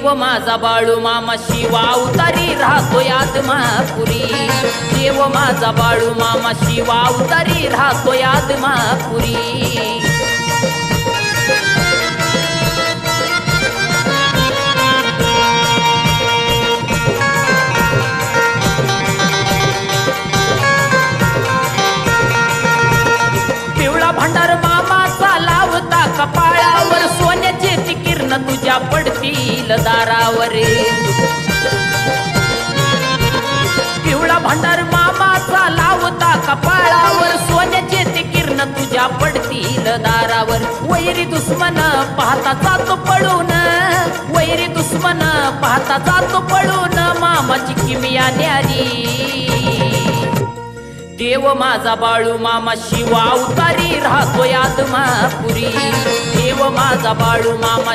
देव माझा बाळू मामा शिवा अवतारी राहतोय आदमापुरी। देव माझा बाळू मामा शिवा अवतारी राहतोय आदमापुरी। भंडार मामाचा लावता कपाळावर, सोन्याचे किरण तुझ्या पडतील दारावर। पिवळा भंडार मामाचा लावता कपाळावर, सोन्याचे किरण तुझ्या पडतील दारावर। वैरी दुश्मन पाहता जातो पळून, वैरी दुश्मन पाहता जातो पळून, मामाची किमिया न्यारी। देव माझा बाळू मामा शिवा अवतारी राहतोय आदमापुरी। देव माझा बाळू मामा